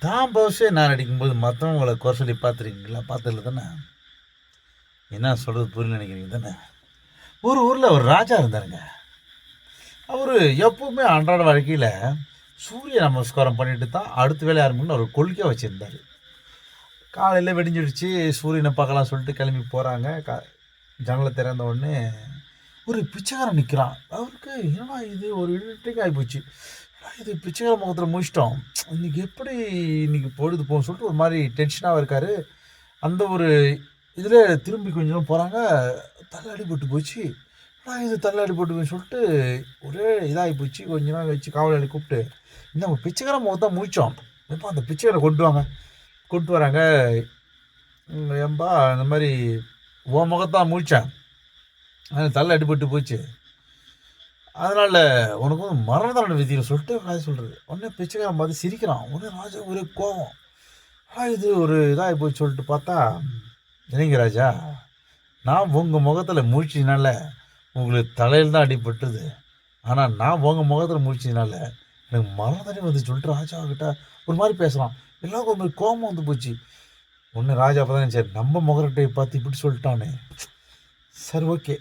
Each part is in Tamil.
தான் பவுசே நான் அடிக்கும்போது மற்றவங்கள குறை சொல்லி பார்த்துருக்கீங்களா? பார்த்ததில்ல தானே? என்ன சொல்கிறது புரியல நினைக்கிறீங்க தானே? ஒரு ஊரில் ஒரு ராஜா இருந்தாருங்க. அவர் எப்பவுமே அன்றாட வாழ்க்கையில் சூரிய நமஸ்காரம் பண்ணிட்டு தான் அடுத்த வேலை ஆரம்பிக்கணும்னு அவர் கொள்கையாக வச்சுருந்தார். காலையில் வெடிஞ்சிடுச்சு, சூரியனை பார்க்கலாம் சொல்லிட்டு கிளம்பி போகிறாங்க. ஜன்னலை திறந்த உடனே ஒரு பிச்சைக்காரன் நிற்கிறான். அவருக்கு என்னடா இது ஒரு இன்ட்ரிக் ஆகிப்போச்சு. இது பிச்சைக்கார முகத்தில் முடிச்சிட்டோம், இன்றைக்கி எப்படி இன்றைக்கி பொழுது போகும் சொல்லிட்டு ஒரு மாதிரி டென்ஷனாக இருக்கார். அந்த ஒரு இதில் திரும்பி கொஞ்சம் போகிறாங்க. தள்ளாடி போட்டு போச்சு. இது தள்ளாடி போட்டு சொல்லிட்டு ஒரே இதாகி போச்சு. கொஞ்ச நாள் வச்சு காவலாளி கூப்பிட்டு நம்ம பிச்சைக்கார முகத்தை முடித்தோம், எப்போ அந்த பிச்சைக்காரை கொண்டு வாங்க. கொண்டு வராங்க. ஏம்பா இந்த மாதிரி உன் முகத்தான் முழித்தேன், தள்ள அடிபட்டு போச்சு, அதனால் உனக்கு வந்து மரண தண்டனை விதியில் சொல்லிட்டு ராஜா சொல்கிறது. உடனே பிச்சைக்காரன் பார்த்து சிரிக்கிறான். உடனே ராஜா ஒரே கோபம். இது ஒரு இதாகி போய் சொல்லிட்டு பார்த்தா, இல்லைங்க ராஜா, நான் உங்கள் முகத்தில் முழிச்சதுனால உங்களுக்கு தலையில் தான் அடிபட்டுது, ஆனால் நான் உங்கள் முகத்தில் முழிச்சதுனால எனக்கு மரண தண்டனை வந்து சொல்லிட்டு ராஜாக்கிட்ட ஒரு மாதிரி பேசுகிறான். எல்லாருக்கும் ஒரு மாதிரி கோபம் வந்து போச்சு. ஒன்று ராஜா அப்போ தான் சரி நம்ம முகரட்டையை பார்த்து இப்படி சொல்லிட்டானே, சரி ஓகே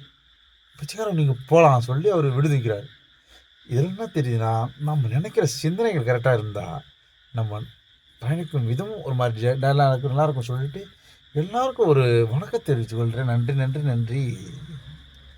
பிச்சைக்காரன் நீங்கள் போகலாம் சொல்லி அவர் விடுவிக்கிறார். இதில் என்ன தெரியுதுன்னா, நம்ம நினைக்கிற சிந்தனைகள் கரெக்டாக இருந்தால் நம்ம பயணிக்கும் விதமும் ஒரு மாதிரி நல்லா இருக்கும் சொல்லிட்டு எல்லாருக்கும் ஒரு வணக்கம் தெரிவித்துக் கொள்கிறேன். நன்றி நன்றி நன்றி.